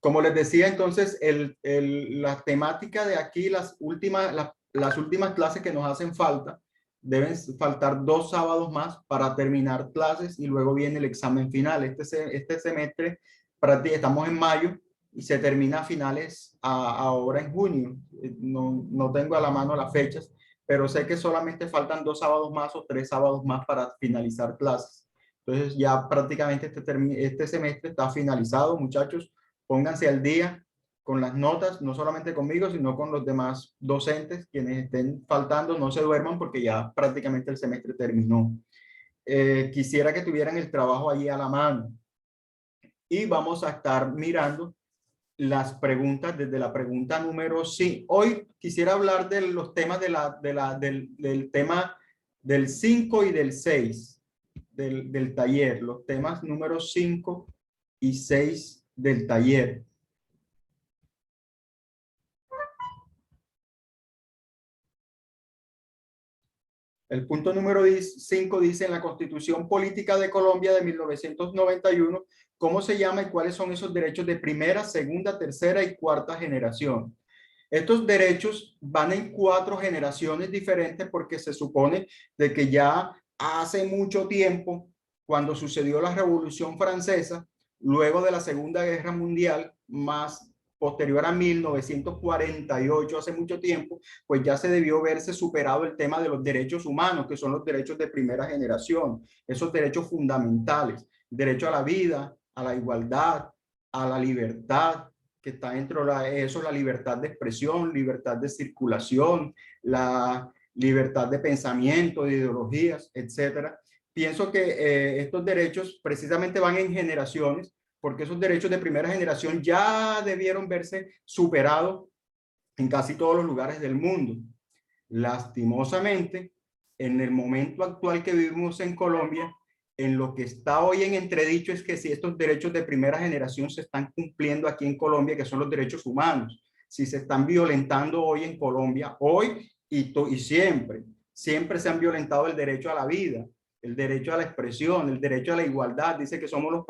Como les decía, entonces, la temática de aquí, las últimas clases que nos hacen falta, deben faltar 2 sábados más para terminar clases y luego viene el examen final. Este semestre, estamos en mayo y se termina a finales ahora en junio. No tengo a la mano las fechas, pero sé que solamente faltan 2 sábados más o 3 sábados más para finalizar clases. Entonces ya prácticamente este semestre está finalizado, muchachos. Pónganse al día con las notas, no solamente conmigo, sino con los demás docentes, quienes estén faltando, no se duerman porque ya prácticamente el semestre terminó. Quisiera que tuvieran el trabajo allí a la mano y vamos a estar mirando las preguntas desde la pregunta número 5. Hoy quisiera hablar de los temas del tema del 5 y del 6 del taller, los temas número 5 y 6 del taller. El punto número 5 dice: en la Constitución Política de Colombia de 1991, ¿cómo se llama y cuáles son esos derechos de primera, segunda, tercera y cuarta generación? Estos derechos van en 4 generaciones diferentes porque se supone de que ya hace mucho tiempo, cuando sucedió la Revolución Francesa, luego de la Segunda Guerra Mundial, más posterior a 1948, hace mucho tiempo, pues ya se debió verse superado el tema de los derechos humanos, que son los derechos de primera generación, esos derechos fundamentales, derecho a la vida, a la igualdad, a la libertad, que está dentro de eso, la libertad de expresión, libertad de circulación, la libertad de pensamiento, de ideologías, etcétera. Pienso que estos derechos precisamente van en generaciones, porque esos derechos de primera generación ya debieron verse superados en casi todos los lugares del mundo. Lastimosamente, en el momento actual que vivimos en Colombia, en lo que está hoy en entredicho es que si estos derechos de primera generación se están cumpliendo aquí en Colombia, que son los derechos humanos, si se están violentando hoy en Colombia, hoy y siempre se han violentado el derecho a la vida, el derecho a la expresión, el derecho a la igualdad. Dice que somos uno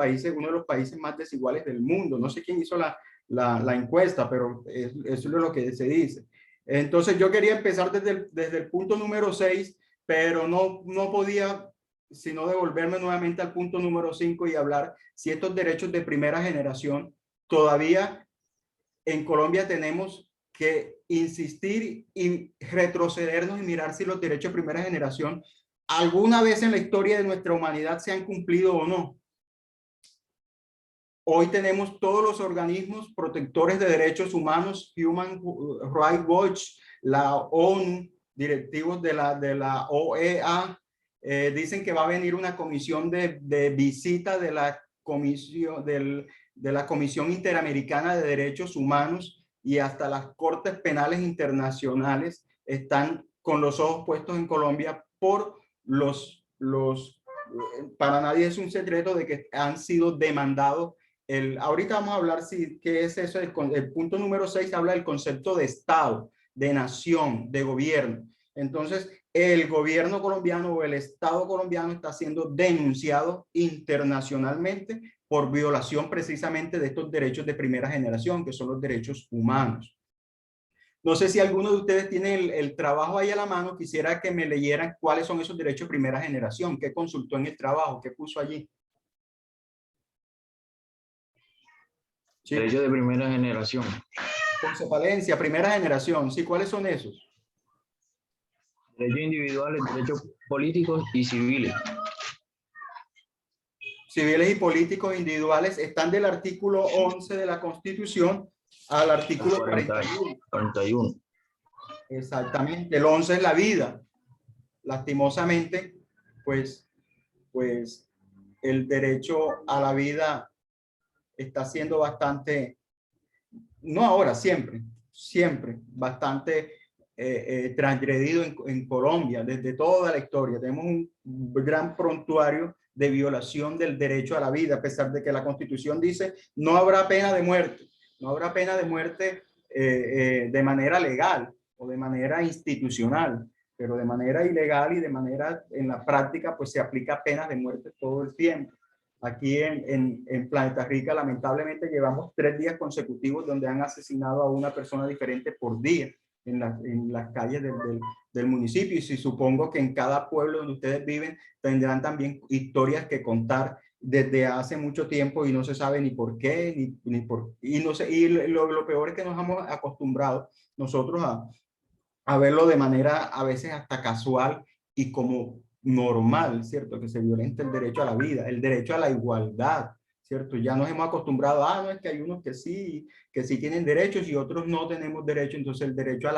de los países más desiguales del mundo. No sé quién hizo la encuesta, pero eso es lo que se dice. Entonces yo quería empezar desde el punto número 6, pero no podía sino devolverme nuevamente al punto número 5 y hablar si estos derechos de primera generación todavía en Colombia tenemos que insistir y retrocedernos y mirar si los derechos de primera generación alguna vez en la historia de nuestra humanidad se han cumplido o no. Hoy tenemos todos los organismos protectores de derechos humanos, Human Rights Watch, la ONU, directivos de la OEA, dicen que va a venir una comisión de visita de la Comisión Interamericana de Derechos Humanos, y hasta las Cortes Penales Internacionales están con los ojos puestos en Colombia por para nadie es un secreto de que han sido demandados. Ahorita vamos a hablar qué es eso. El punto número 6 habla del concepto de Estado, de nación, de gobierno. Entonces, el gobierno colombiano o el Estado colombiano está siendo denunciado internacionalmente por violación precisamente de estos derechos de primera generación, que son los derechos humanos. No sé si alguno de ustedes tiene el trabajo ahí a la mano. Quisiera que me leyeran cuáles son esos derechos de primera generación, qué consultó en el trabajo, qué puso allí. Sí. Derecho de primera generación. Concepalencia, primera generación. Sí, ¿cuáles son esos? Derechos individuales, derechos políticos y civiles. Civiles y políticos individuales están del artículo 11 de la Constitución al artículo 41. Exactamente. El 11 es la vida. Lastimosamente, pues el derecho a la vida está siendo bastante, no ahora, siempre, bastante transgredido en Colombia, desde toda la historia. Tenemos un gran prontuario de violación del derecho a la vida, a pesar de que la Constitución dice no habrá pena de muerte, no habrá pena de muerte de manera legal o de manera institucional, pero de manera ilegal y de manera en la práctica pues se aplica pena de muerte todo el tiempo. Aquí en Planeta Rica, lamentablemente, llevamos 3 días consecutivos donde han asesinado a una persona diferente por día en las calles del municipio. Y si supongo que en cada pueblo donde ustedes viven tendrán también historias que contar desde hace mucho tiempo y no se sabe ni por qué, y no sé, y lo peor es que nos hemos acostumbrado nosotros a verlo de manera a veces hasta casual y como normal, ¿cierto? Que se violenta el derecho a la vida, el derecho a la igualdad, ¿cierto? Ya nos hemos acostumbrado, no, es que hay unos que sí tienen derechos y otros no tenemos derecho, entonces el derecho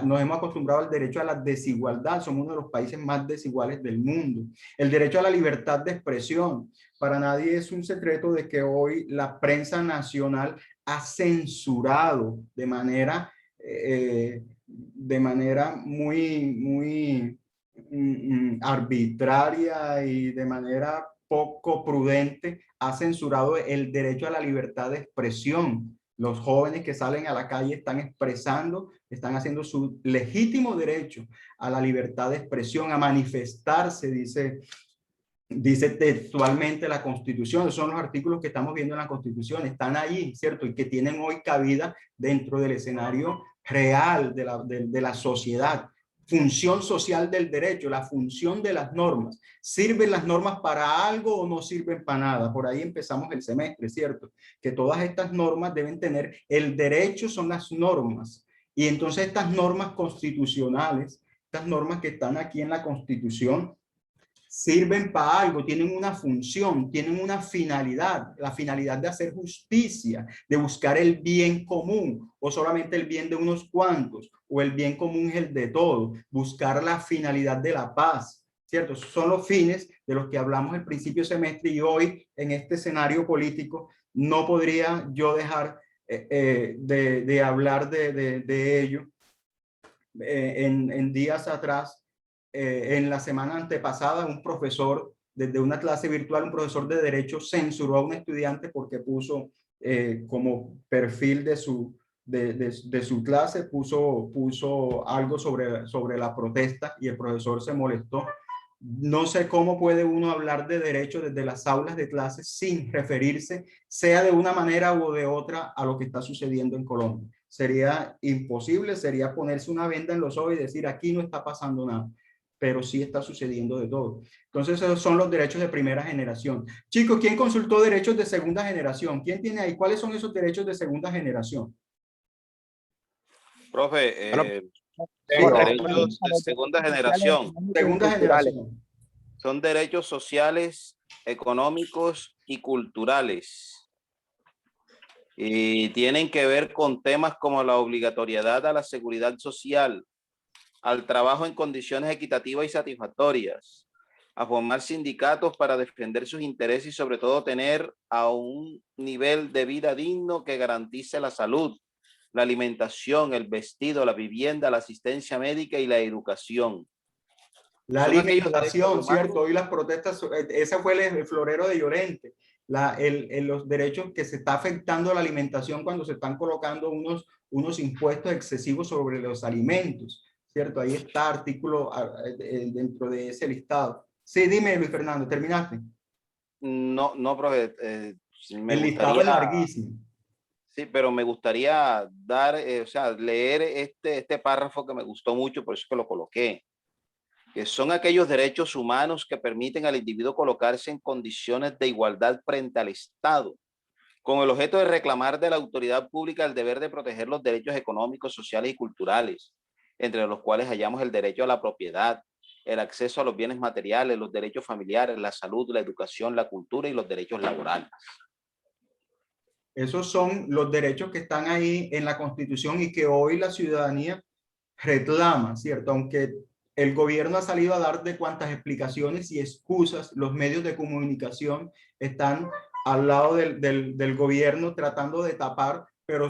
nos hemos acostumbrado al derecho a la desigualdad, somos uno de los países más desiguales del mundo. El derecho a la libertad de expresión, para nadie es un secreto de que hoy la prensa nacional ha censurado de manera muy arbitraria y de manera poco prudente, ha censurado el derecho a la libertad de expresión. Los jóvenes que salen a la calle están expresando, están haciendo su legítimo derecho a la libertad de expresión, a manifestarse, dice textualmente la Constitución. Son los artículos que estamos viendo en la Constitución, están ahí, ¿cierto? Y que tienen hoy cabida dentro del escenario real de la sociedad. Función social del derecho, la función de las normas. ¿Sirven las normas para algo o no sirven para nada? Por ahí empezamos el semestre, ¿cierto? Que todas estas normas deben tener, el derecho son las normas. Y entonces estas normas constitucionales, estas normas que están aquí en la Constitución, sirven para algo, tienen una función, tienen una finalidad, la finalidad de hacer justicia, de buscar el bien común, o solamente el bien de unos cuantos, o el bien común es el de todos, buscar la finalidad de la paz, ¿cierto? Esos son los fines de los que hablamos el principio de semestre, y hoy en este escenario político no podría yo dejar de hablar de ello. En días atrás, en la semana antepasada, un profesor, desde una clase virtual, un profesor de Derecho censuró a un estudiante porque puso como perfil de su clase, puso algo sobre la protesta, y el profesor se molestó. No sé cómo puede uno hablar de derecho desde las aulas de clases sin referirse, sea de una manera u de otra, a lo que está sucediendo en Colombia. Sería imposible, sería ponerse una venda en los ojos y decir aquí no está pasando nada, pero sí está sucediendo de todo. Entonces esos son los derechos de primera generación. Chicos, ¿quién consultó derechos de segunda generación? ¿Quién tiene ahí? ¿Cuáles son esos derechos de segunda generación? Profe, Sí, los derechos de segunda generación segunda generación. son derechos sociales, económicos y culturales. Y tienen que ver con temas como la obligatoriedad a la seguridad social, al trabajo en condiciones equitativas y satisfactorias, a formar sindicatos para defender sus intereses y sobre todo tener a un nivel de vida digno que garantice la salud, la alimentación, el vestido, la vivienda, la asistencia médica y la educación. La Son aquellos alimentación, derechos ¿cierto? humanos. Hoy las protestas, ese fue el florero de Llorente. Los derechos que se está afectando la alimentación cuando se están colocando unos impuestos excesivos sobre los alimentos, ¿cierto? Ahí está artículo dentro de ese listado. Sí, dime, Luis Fernando, ¿terminaste? No, no, profe, me El listado gustaría, es larguísimo. sí, pero me gustaría dar, o sea, leer este párrafo que me gustó mucho, por eso que lo coloqué, que son aquellos derechos humanos que permiten al individuo colocarse en condiciones de igualdad frente al Estado, con el objeto de reclamar de la autoridad pública el deber de proteger los derechos económicos, sociales y culturales, entre los cuales hallamos el derecho a la propiedad, el acceso a los bienes materiales, los derechos familiares, la salud, la educación, la cultura y los derechos laborales. Esos son los derechos que están ahí en la Constitución y que hoy la ciudadanía reclama, ¿cierto? Aunque el gobierno ha salido a dar de cuantas explicaciones y excusas, los medios de comunicación están al lado del gobierno tratando de tapar, pero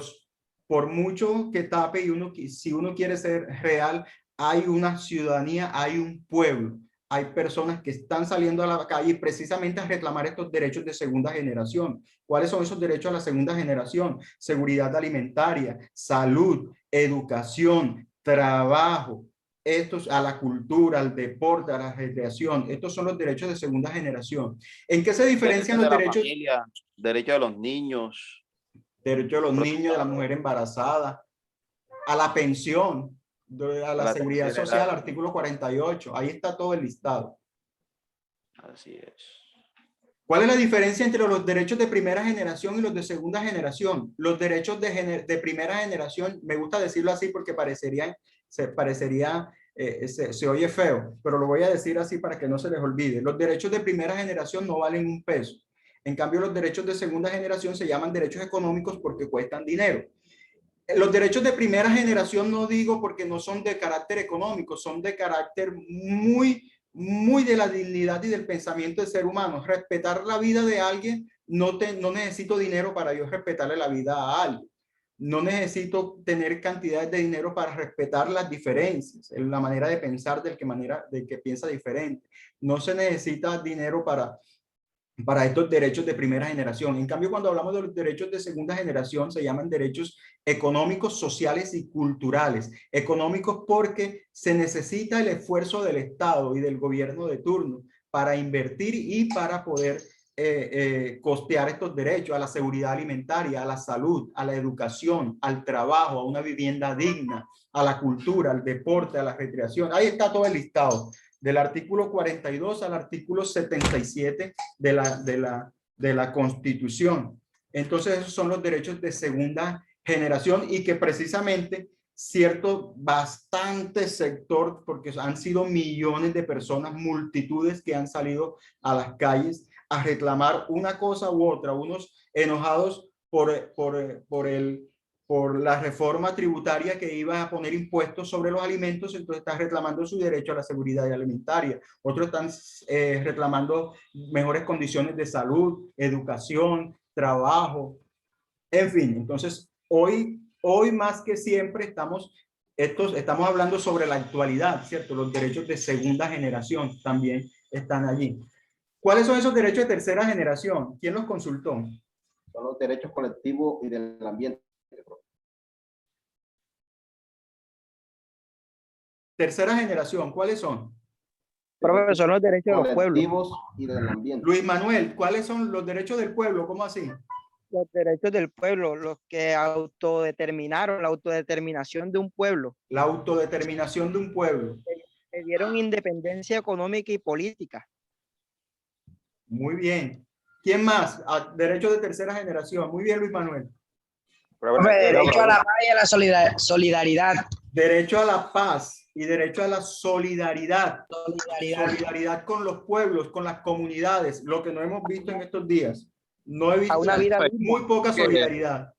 por mucho que tape, si uno quiere ser real, hay una ciudadanía, hay un pueblo, hay personas que están saliendo a la calle precisamente a reclamar estos derechos de segunda generación. ¿Cuáles son esos derechos a la segunda generación? Seguridad alimentaria, salud, educación, trabajo, estos a la cultura, al deporte, a la recreación. Estos son los derechos de segunda generación. ¿En qué se diferencian los de la derechos? familia, derecho de los niños. Derecho de los niños, de la mujer embarazada, a la pensión, a la seguridad social, artículo 48. Ahí está todo el listado. Así es. ¿Cuál es la diferencia entre los derechos de primera generación y los de segunda generación? Los derechos de primera generación, me gusta decirlo así porque se oye feo, pero lo voy a decir así para que no se les olvide. Los derechos de primera generación no valen un peso. En cambio, los derechos de segunda generación se llaman derechos económicos porque cuestan dinero. Los derechos de primera generación no digo porque no son de carácter económico, son de carácter muy de la dignidad y del pensamiento del ser humano. Respetar la vida de alguien, no necesito dinero para yo respetarle la vida a alguien. No necesito tener cantidades de dinero para respetar las diferencias, la manera de pensar del que piensa diferente. No se necesita dinero para estos derechos de primera generación. En cambio, cuando hablamos de los derechos de segunda generación, se llaman derechos económicos, sociales y culturales. Económicos porque se necesita el esfuerzo del Estado y del gobierno de turno para invertir y para poder costear estos derechos a la seguridad alimentaria, a la salud, a la educación, al trabajo, a una vivienda digna, a la cultura, al deporte, a la recreación. Ahí está todo el listado, del artículo 42 al artículo 77 de la Constitución. Entonces, esos son los derechos de segunda generación y que precisamente bastante sector, porque han sido millones de personas, multitudes que han salido a las calles a reclamar una cosa u otra, unos enojados por la reforma tributaria que iba a poner impuestos sobre los alimentos, entonces están reclamando su derecho a la seguridad alimentaria. Otros están reclamando mejores condiciones de salud, educación, trabajo, en fin. Entonces, hoy más que siempre estamos hablando sobre la actualidad, ¿cierto? Los derechos de segunda generación también están allí. ¿Cuáles son esos derechos de tercera generación? ¿Quién los consultó? Son los derechos colectivos y del ambiente. Tercera generación, ¿cuáles son? Profesor, son los derechos de los pueblos. Colectivos y del ambiente. Luis Manuel, ¿cuáles son los derechos del pueblo? ¿Cómo así? Los derechos del pueblo, los que autodeterminaron, la autodeterminación de un pueblo. La autodeterminación de un pueblo. Le dieron independencia económica y política. Muy bien. ¿Quién más? Derechos de tercera generación. Muy bien, Luis Manuel. Derecho a la paz y a la solidaridad. Derecho a la paz y derecho a la solidaridad. Solidaridad con los pueblos, con las comunidades, lo que no hemos visto en estos días. No he visto A una vida muy poca solidaridad.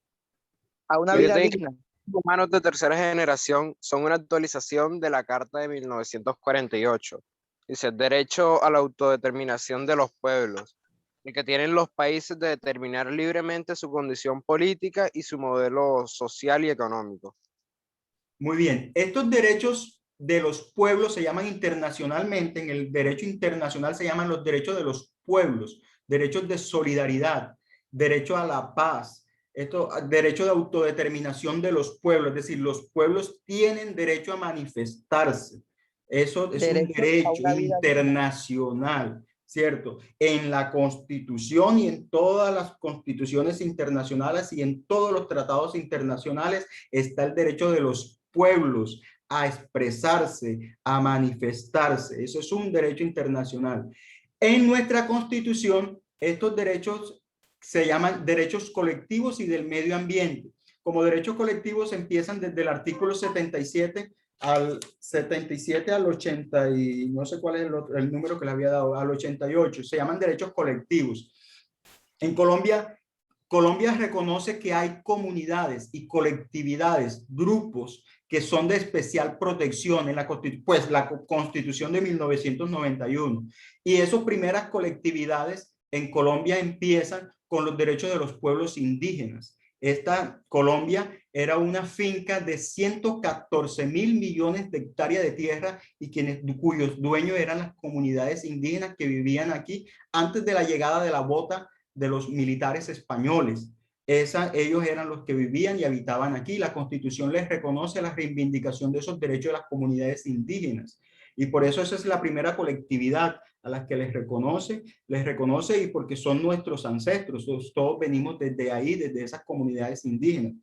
A una vida digna. Los humanos de tercera generación son una actualización de la Carta de 1948. Dice, derecho a la autodeterminación de los pueblos, el que tienen los países de determinar libremente su condición política y su modelo social y económico. Muy bien. Estos derechos de los pueblos se llaman internacionalmente, en el derecho internacional se llaman los derechos de los pueblos, derechos de solidaridad, derecho a la paz, derecho de autodeterminación de los pueblos, es decir, los pueblos tienen derecho a manifestarse. Eso es un derecho internacional, ¿cierto? En la Constitución y en todas las constituciones internacionales y en todos los tratados internacionales está el derecho de los pueblos a expresarse, a manifestarse. Eso es un derecho internacional. En nuestra Constitución, estos derechos se llaman derechos colectivos y del medio ambiente. Como derechos colectivos empiezan desde el artículo 77 al 80 y no sé cuál es el número que le había dado, al 88. Se llaman derechos colectivos. En Colombia reconoce que hay comunidades y colectividades, grupos que son de especial protección en la Constitución de 1991. Y esas primeras colectividades en Colombia empiezan con los derechos de los pueblos indígenas. Colombia era una finca de 114.000 millones de hectáreas de tierra y cuyos dueños eran las comunidades indígenas que vivían aquí antes de la llegada de la bota de los militares españoles. ellos eran los que vivían y habitaban aquí. La Constitución les reconoce la reivindicación de esos derechos de las comunidades indígenas. Y por eso esa es la primera colectividad a la que les reconoce y porque son nuestros ancestros. Todos venimos desde ahí, desde esas comunidades indígenas.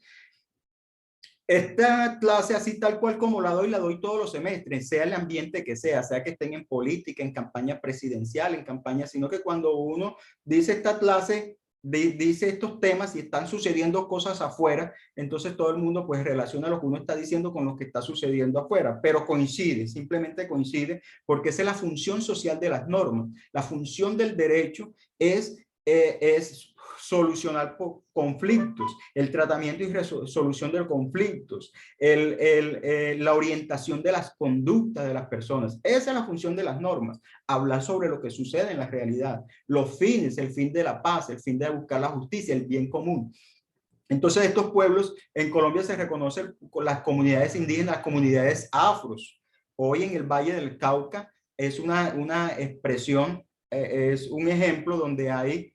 Esta clase así tal cual como la doy todos los semestres, sea el ambiente que sea que estén en política, en campaña presidencial, en campaña, sino que cuando uno dice esta clase, dice estos temas y están sucediendo cosas afuera, entonces todo el mundo pues relaciona lo que uno está diciendo con lo que está sucediendo afuera, pero coincide, simplemente coincide, porque esa es la función social de las normas. La función del derecho es solucionar conflictos, el tratamiento y resolución de los conflictos, la orientación de las conductas de las personas. Esa es la función de las normas, hablar sobre lo que sucede en la realidad, los fines, el fin de la paz, el fin de buscar la justicia, el bien común. Entonces estos pueblos en Colombia se reconocen con las comunidades indígenas, las comunidades afros. Hoy en el Valle del Cauca es una expresión, es un ejemplo donde hay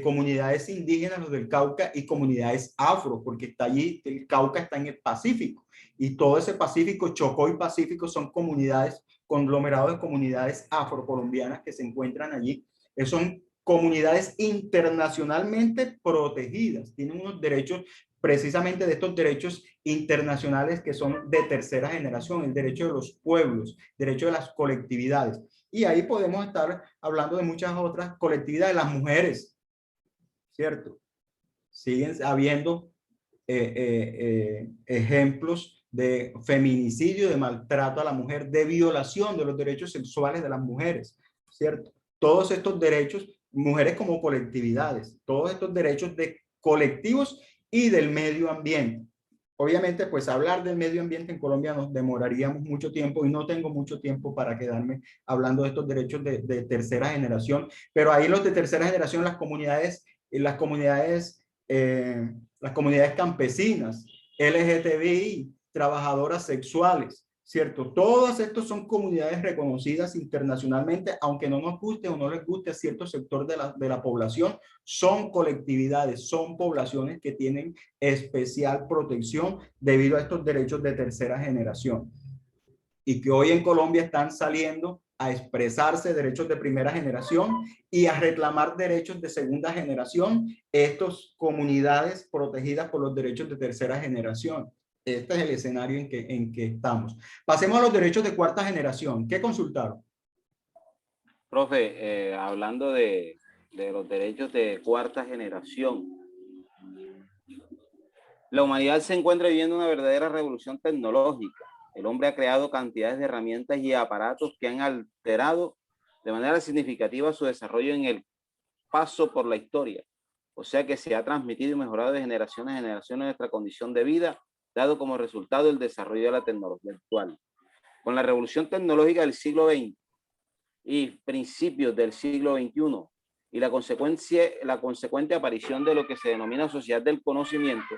comunidades indígenas, los del Cauca, y comunidades afro, porque está allí, el Cauca está en el Pacífico, y todo ese Pacífico, Chocó y Pacífico, son comunidades, conglomerados de comunidades afrocolombianas que se encuentran allí. Son comunidades internacionalmente protegidas, tienen unos derechos, precisamente de estos derechos internacionales que son de tercera generación, el derecho de los pueblos, derecho de las colectividades. Y ahí podemos estar hablando de muchas otras colectividades, las mujeres, ¿cierto? Siguen habiendo ejemplos de feminicidio, de maltrato a la mujer, de violación de los derechos sexuales de las mujeres, ¿cierto? Todos estos derechos, mujeres como colectividades, todos estos derechos de colectivos y del medio ambiente. Obviamente, pues hablar del medio ambiente en Colombia nos demoraríamos mucho tiempo y no tengo mucho tiempo para quedarme hablando de estos derechos de tercera generación, pero ahí los de tercera generación, las comunidades campesinas, LGTBI, trabajadoras sexuales, ¿cierto? Todas estas son comunidades reconocidas internacionalmente, aunque no nos guste o no les guste a cierto sector de la población, son colectividades, son poblaciones que tienen especial protección debido a estos derechos de tercera generación. Y que hoy en Colombia están saliendo a expresarse derechos de primera generación y a reclamar derechos de segunda generación, estas comunidades protegidas por los derechos de tercera generación. Este es el escenario en que estamos. Pasemos a los derechos de cuarta generación. ¿Qué consultaron? Profe, hablando de los derechos de cuarta generación, la humanidad se encuentra viviendo una verdadera revolución tecnológica. El hombre ha creado cantidades de herramientas y aparatos que han alterado de manera significativa su desarrollo en el paso por la historia. O sea que se ha transmitido y mejorado de generación a generación nuestra condición de vida, dado como resultado el desarrollo de la tecnología actual. Con la revolución tecnológica del siglo XX y principios del siglo XXI y la consecuente aparición de lo que se denomina sociedad del conocimiento,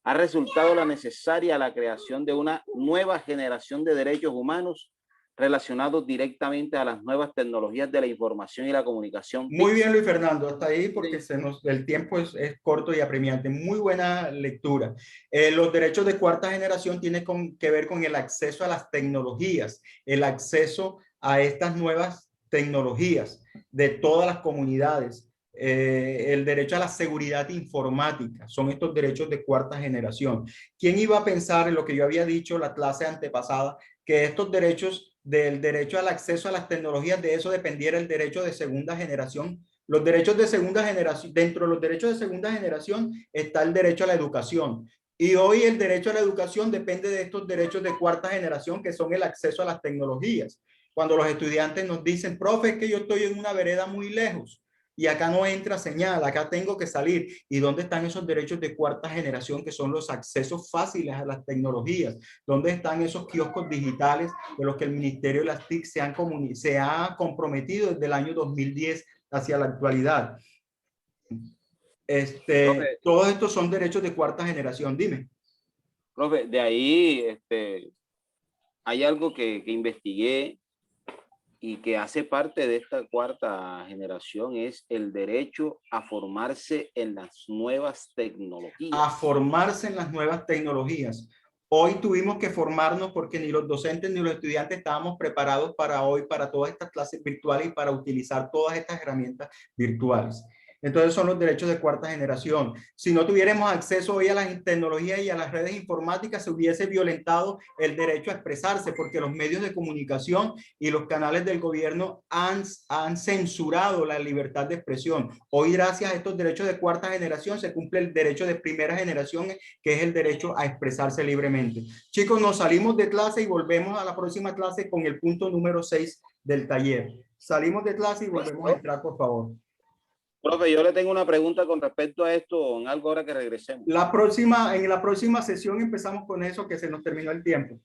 ha resultado la creación de una nueva generación de derechos humanos relacionados directamente a las nuevas tecnologías de la información y la comunicación. Muy bien, Luis Fernando, hasta ahí porque el tiempo es corto y apremiante. Muy buena lectura. Los derechos de cuarta generación tienen que ver con el acceso a las tecnologías, el acceso a estas nuevas tecnologías de todas las comunidades. El derecho a la seguridad informática, son estos derechos de cuarta generación. ¿Quién iba a pensar en lo que yo había dicho la clase antepasada, que estos derechos del derecho al acceso a las tecnologías, de eso dependiera el derecho de segunda generación? Los derechos de segunda generación, dentro de los derechos de segunda generación está el derecho a la educación. Y hoy el derecho a la educación depende de estos derechos de cuarta generación, que son el acceso a las tecnologías. Cuando los estudiantes nos dicen, profe, es que yo estoy en una vereda muy lejos y acá no entra señal, acá tengo que salir. ¿Y dónde están esos derechos de cuarta generación que son los accesos fáciles a las tecnologías? ¿Dónde están esos kioscos digitales de los que el Ministerio de las TIC se ha comprometido desde el año 2010 hacia la actualidad? Profe, todos estos son derechos de cuarta generación. Dime. Profe, de ahí hay algo que investigué y que hace parte de esta cuarta generación es el derecho a formarse en las nuevas tecnologías. A formarse en las nuevas tecnologías. Hoy tuvimos que formarnos porque ni los docentes ni los estudiantes estábamos preparados para hoy, para todas estas clases virtuales y para utilizar todas estas herramientas virtuales. Entonces son los derechos de cuarta generación. Si no tuviéramos acceso hoy a las tecnologías y a las redes informáticas, se hubiese violentado el derecho a expresarse, porque los medios de comunicación y los canales del gobierno han censurado la libertad de expresión. Hoy, gracias a estos derechos de cuarta generación, se cumple el derecho de primera generación, que es el derecho a expresarse libremente. Chicos, nos salimos de clase y volvemos a la próxima clase con el punto número 6 del taller. Salimos de clase y volvemos a entrar, por favor. Profe, yo le tengo una pregunta con respecto a esto, en algo ahora que regresemos. En la próxima sesión empezamos con eso, que se nos terminó el tiempo.